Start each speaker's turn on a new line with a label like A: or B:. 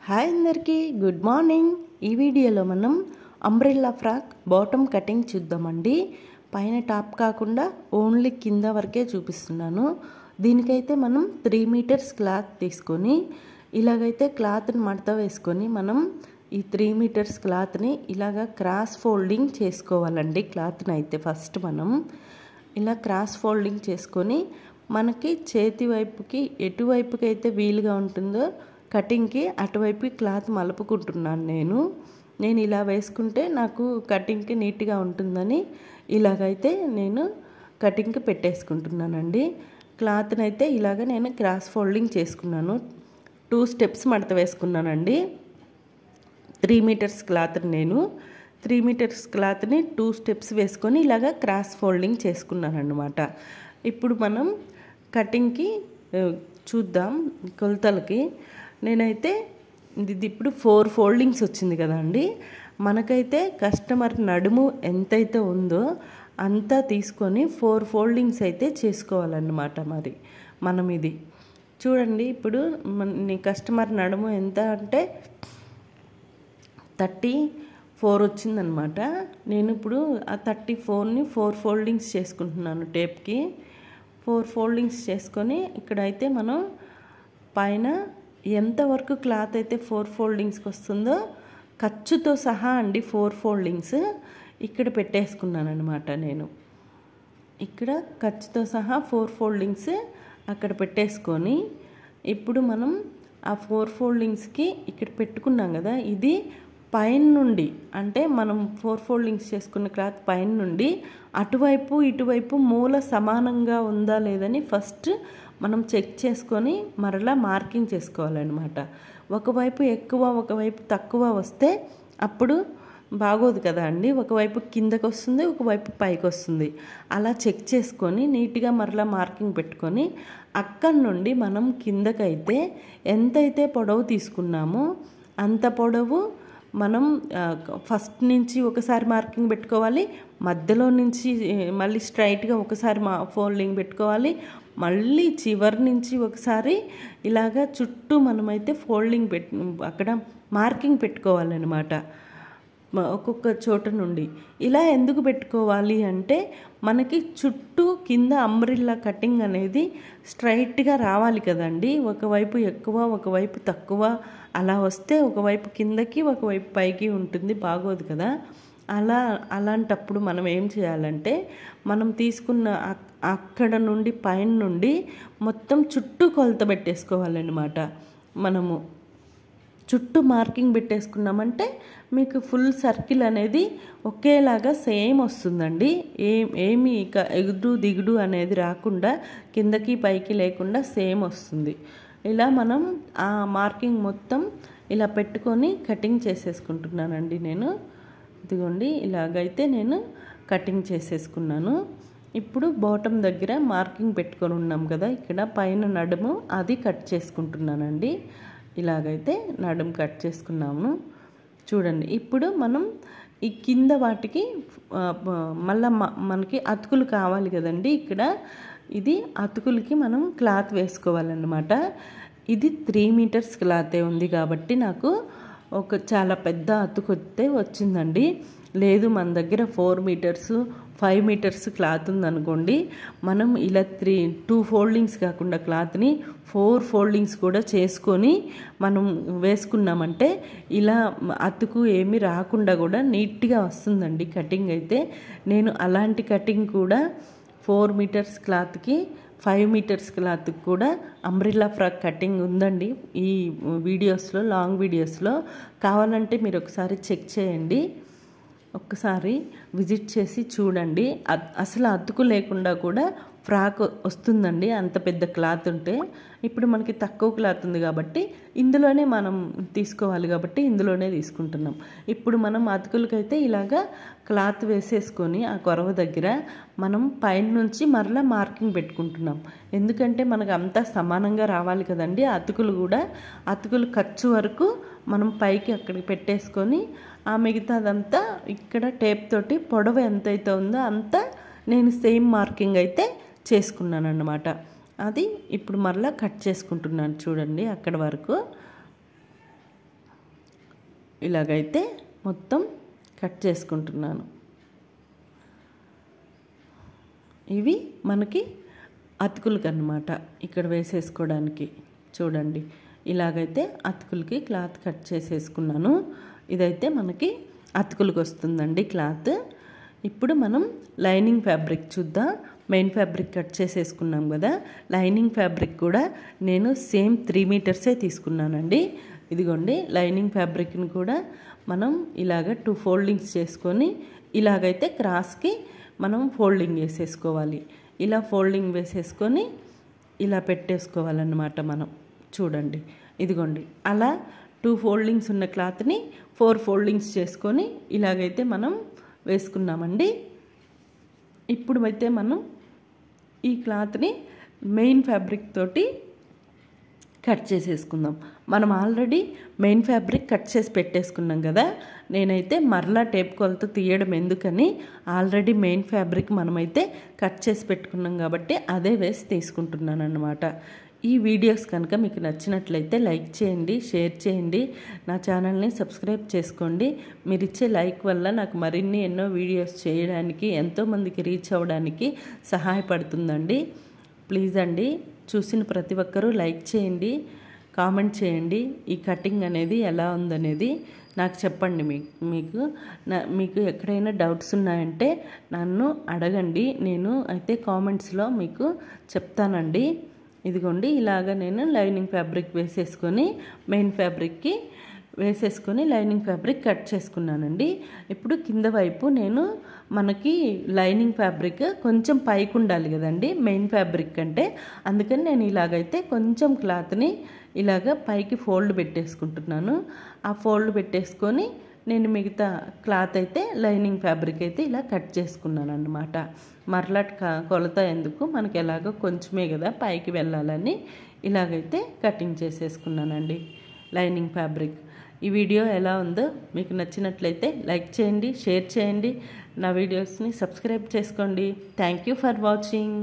A: Hi అందరికీ good morning. ఈ వీడియోలో మనం అంబ్రెల్లా ఫ్రాక్ బాటమ్ కటింగ్ చూద్దామండి. పైన టాప్ కాకుండా ఓన్లీ కింద వరకే చూపిస్తున్నాను. దీనికైతే మనం 3 మీటర్స్ క్లాత్ తీసుకొని ఇలాగైతే క్లాత్ని మడత వేసుకొని మనం ఈ 3 మీటర్స్ క్లాత్ని ఇలాగ క్రాస్ ఫోల్డింగ్ చేసుకోవాలండి. క్లాత్ని అయితే ఫస్ట్ మనం ఇలా క్రాస్ ఫోల్డింగ్ చేసుకొని మనకి చేతి వైపుకి ఎటువైపుకి అయితే వీలుగా ఉంటుందో కటింగ్కి అటువైపు క్లాత్ మలుపుకుంటున్నాను. నేను ఇలా వేసుకుంటే నాకు కటింగ్కి నీట్గా ఉంటుందని ఇలాగైతే నేను కటింగ్కి పెట్టేసుకుంటున్నానండి. క్లాత్ని అయితే ఇలాగ నేను క్రాస్ ఫోల్డింగ్ చేసుకున్నాను. 2 స్టెప్స్ మడత వేసుకున్నానండి. 3 మీటర్స్ క్లాత్ని నేను 3 మీటర్స్ క్లాత్ని 2 స్టెప్స్ వేసుకొని ఇలాగ క్రాస్ ఫోల్డింగ్ చేసుకున్నాను అన్నమాట. ఇప్పుడు మనం కటింగ్కి చూద్దాం. కొలతలకి నేనైతే ఇది ఇప్పుడు 4 ఫోల్డింగ్స్ వచ్చింది కదండి. మనకైతే కస్టమర్ నడుము ఎంతైతే ఉందో అంతా తీసుకొని 4 ఫోల్డింగ్స్ అయితే చేసుకోవాలన్నమాట. మరి మనం ఇది చూడండి. ఇప్పుడు కస్టమర్ నడుము ఎంత అంటే 34 వచ్చిందనమాట. నేను ఇప్పుడు ఆ 34ని 4 ఫోల్డింగ్స్ చేసుకుంటున్నాను. టేప్కి 4 ఫోల్డింగ్స్ చేసుకొని ఇక్కడైతే మనం పైన ఎంతవరకు క్లాత్ అయితే 4 ఫోల్డింగ్స్కి వస్తుందో ఖర్చుతో సహా అండి 4 ఫోల్డింగ్స్ ఇక్కడ పెట్టేసుకున్నాను అనమాట. నేను ఇక్కడ ఖర్చుతో సహా 4 ఫోల్డింగ్స్ అక్కడ పెట్టేసుకొని ఇప్పుడు మనం ఆ 4 ఫోల్డింగ్స్కి ఇక్కడ పెట్టుకున్నాం కదా, ఇది పైన నుండి అంటే మనం 4 ఫోల్డింగ్స్ చేసుకున్న క్లాత్ పైన నుండి అటువైపు ఇటువైపు మూల సమానంగా ఉందా లేదని ఫస్ట్ మనం చెక్ చేసుకొని మరలా మార్కింగ్ చేసుకోవాలన్నమాట. ఒకవైపు ఎక్కువ ఒకవైపు తక్కువ వస్తే అప్పుడు బాగోదు కదా అండి. ఒకవైపు కిందకు వస్తుంది, ఒకవైపు పైకి వస్తుంది. అలా చెక్ చేసుకొని నీట్గా మరలా మార్కింగ్ పెట్టుకొని అక్కడి నుండి మనం కిందకైతే ఎంతైతే పొడవు తీసుకున్నామో అంత పొడవు మనం ఫస్ట్ నుంచి ఒకసారి మార్కింగ్ పెట్టుకోవాలి, మధ్యలో నుంచి మళ్ళీ స్ట్రైట్గా ఒకసారి ఫోల్డింగ్ పెట్టుకోవాలి, మళ్ళీ చివరి నుంచి ఒకసారి ఇలాగా చుట్టూ మనమైతే ఫోల్డింగ్ అక్కడ మార్కింగ్ పెట్టుకోవాలన్నమాట. ఒక్కొక్క చోట నుండి ఇలా ఎందుకు పెట్టుకోవాలి అంటే మనకి చుట్టూ కింద అంబ్రిల్లా కటింగ్ అనేది స్ట్రైట్గా రావాలి కదండి. ఒకవైపు ఎక్కువ ఒకవైపు తక్కువ అలా వస్తే ఒకవైపు కిందకి ఒకవైపు పైకి ఉంటుంది, బాగోదు కదా. అలాంటప్పుడు మనం ఏం చేయాలంటే మనం తీసుకున్న అక్కడ నుండి పైన నుండి మొత్తం చుట్టూ కొలత పెట్టేసుకోవాలన్నమాట. మనము చుట్టూ మార్కింగ్ పెట్టేసుకున్నామంటే మీకు ఫుల్ సర్కిల్ అనేది ఒకేలాగా సేమ్ వస్తుందండి. ఏమి ఇక ఎగుడు దిగుడు అనేది రాకుండా కిందకి పైకి లేకుండా సేమ్ వస్తుంది. ఇలా మనం ఆ మార్కింగ్ మొత్తం ఇలా పెట్టుకొని కటింగ్ చేసేసుకుంటున్నానండి నేను. ఇదిగోండి ఇలాగైతే నేను కటింగ్ చేసేసుకున్నాను. ఇప్పుడు బాటమ్ దగ్గర మార్కింగ్ పెట్టుకొని ఉన్నాం కదా, ఇక్కడ పైన నడుము అది కట్ చేసుకుంటున్నానండి. ఇలాగైతే నడుము కట్ చేసుకున్నాము చూడండి. ఇప్పుడు మనం ఈ కింద వాటికి మళ్ళీ మనకి అతుకులు కావాలి కదండి. ఇక్కడ ఇది అతుకులకి మనం క్లాత్ వేసుకోవాలన్నమాట. ఇది 3 మీటర్స్ క్లాతే ఉంది కాబట్టి నాకు చాలా పెద్ద అతుకు వచ్చిందండి. లేదు మన దగ్గర 4 మీటర్స్ 5 మీటర్స్ క్లాత్ ఉందనుకోండి, మనం ఇలా 2 ఫోల్డింగ్స్ కాకుండా క్లాత్ని 4 ఫోల్డింగ్స్ కూడా చేసుకొని మనం వేసుకున్నామంటే ఇలా అతుకు ఏమీ రాకుండా కూడా నీట్గా వస్తుందండి కటింగ్ అయితే. నేను అలాంటి కటింగ్ కూడా 4 మీటర్స్ క్లాత్కి 5 మీటర్స్ క్లాత్కి కూడా అంబ్రిల్లా ఫ్రాక్ కటింగ్ ఉందండి ఈ వీడియోస్లో, లాంగ్ వీడియోస్లో. కావాలంటే మీరు ఒకసారి చెక్ చేయండి, ఒక్కసారి విజిట్ చేసి చూడండి. అసలు అతుకు లేకుండా కూడా ఫ్రాక్ వస్తుందండి అంత పెద్ద క్లాత్ ఉంటే. ఇప్పుడు మనకి తక్కువ క్లాత్ ఉంది కాబట్టి ఇందులోనే మనం తీసుకోవాలి కాబట్టి ఇందులోనే తీసుకుంటున్నాం. ఇప్పుడు మనం అతుకులకైతే ఇలాగా క్లాత్ వేసేసుకొని ఆ కొరవ దగ్గర మనం పైన నుంచి మరలా మార్కింగ్ పెట్టుకుంటున్నాం. ఎందుకంటే మనకు అంతా సమానంగా రావాలి కదండి. అతుకులు ఖర్చు వరకు మనం పైకి అక్కడికి పెట్టేసుకొని ఆ మిగతాదంతా ఇక్కడ టేప్ తోటి పొడవు ఎంతైతే ఉందో అంతా నేను సేమ్ మార్కింగ్ అయితే చేసుకున్నాను అన్నమాట. అది ఇప్పుడు మరలా కట్ చేసుకుంటున్నాను చూడండి అక్కడ వరకు. ఇలాగైతే మొత్తం కట్ చేసుకుంటున్నాను. ఇవి మనకి అతుకులకి అన్నమాట ఇక్కడ వేసేసుకోవడానికి. చూడండి ఇలాగైతే అతుకులకి క్లాత్ కట్ చేసేసుకున్నాను. ఇదైతే మనకి అతుకులకి వస్తుందండి క్లాత్. ఇప్పుడు మనం లైనింగ్ ఫ్యాబ్రిక్ చూద్దాం. మెయిన్ ఫ్యాబ్రిక్ కట్ చేసేసుకున్నాం కదా, లైనింగ్ ఫ్యాబ్రిక్ కూడా నేను సేమ్ 3 మీటర్సే తీసుకున్నానండి. ఇదిగోండి లైనింగ్ ఫ్యాబ్రిక్ని కూడా మనం ఇలాగ 2 ఫోల్డింగ్స్ చేసుకొని ఇలాగైతే క్రాస్కి మనం ఫోల్డింగ్ వేసేసుకోవాలి. ఇలా ఫోల్డింగ్ వేసేసుకొని ఇలా పెట్టేసుకోవాలన్నమాట మనం. చూడండి ఇదిగోండి అలా 2 ఫోల్డింగ్స్ ఉన్న క్లాత్ని 4 ఫోల్డింగ్స్ చేసుకొని ఇలాగైతే మనం వేసుకున్నామండి. ఇప్పుడు అయితే మనం ఈ క్లాత్ని మెయిన్ ఫ్యాబ్రిక్ తోటి కట్ చేసేసుకుందాం. మనం ఆల్రెడీ మెయిన్ ఫ్యాబ్రిక్ కట్ చేసి పెట్టేసుకున్నాం కదా, నేనైతే మరలా టేప్ కొలత తీయడం ఎందుకని ఆల్రెడీ మెయిన్ ఫ్యాబ్రిక్ మనమైతే కట్ చేసి పెట్టుకున్నాం కాబట్టి అదే వేసి తీసుకుంటున్నాను అన్నమాట. ఈ వీడియోస్ కనుక మీకు నచ్చినట్లయితే లైక్ చేయండి, షేర్ చేయండి, నా ఛానల్ని సబ్స్క్రైబ్ చేసుకోండి. మీరు ఇచ్చే లైక్ వల్ల నాకు మరిన్ని ఎన్నో వీడియోస్ చేయడానికి, ఎంతోమందికి రీచ్ అవ్వడానికి సహాయపడుతుందండి. ప్లీజ్ అండి, చూసిన ప్రతి ఒక్కరూ లైక్ చేయండి, కామెంట్ చేయండి. ఈ కటింగ్ అనేది ఎలా ఉందనేది నాకు చెప్పండి. మీకు ఎక్కడైనా డౌట్స్ ఉన్నాయంటే నన్ను అడగండి, నేను అయితే కామెంట్స్లో మీకు చెప్తానండి. ఇదిగోండి ఇలాగ నేను లైనింగ్ ఫ్యాబ్రిక్ వేసేసుకొని మెయిన్ ఫ్యాబ్రిక్కి వేసేసుకొని లైనింగ్ ఫ్యాబ్రిక్ కట్ చేసుకున్నానండి. ఇప్పుడు కింద వైపు నేను మనకి లైనింగ్ ఫ్యాబ్రిక్ కొంచెం పైకి ఉండాలి కదండి మెయిన్ ఫ్యాబ్రిక్ కంటే, అందుకని నేను ఇలాగైతే కొంచెం క్లాత్ని ఇలాగ పైకి ఫోల్డ్ పెట్టేసుకుంటున్నాను. ఆ ఫోల్డ్ పెట్టేసుకొని నేను మిగతా క్లాత్ అయితే లైనింగ్ ఫ్యాబ్రిక్ అయితే ఇలా కట్ చేసుకున్నాను అన్నమాట. మరలా కొలత ఎందుకు, మనకి ఎలాగో కొంచెమే కదా పైకి వెళ్ళాలని ఇలాగైతే కటింగ్ చేసేసుకున్నానండి లైనింగ్ ఫ్యాబ్రిక్. ఈ వీడియో ఎలా ఉందో మీకు నచ్చినట్లయితే లైక్ చేయండి, షేర్ చేయండి, నా వీడియోస్ని సబ్స్క్రైబ్ చేసుకోండి. Thank you for watching.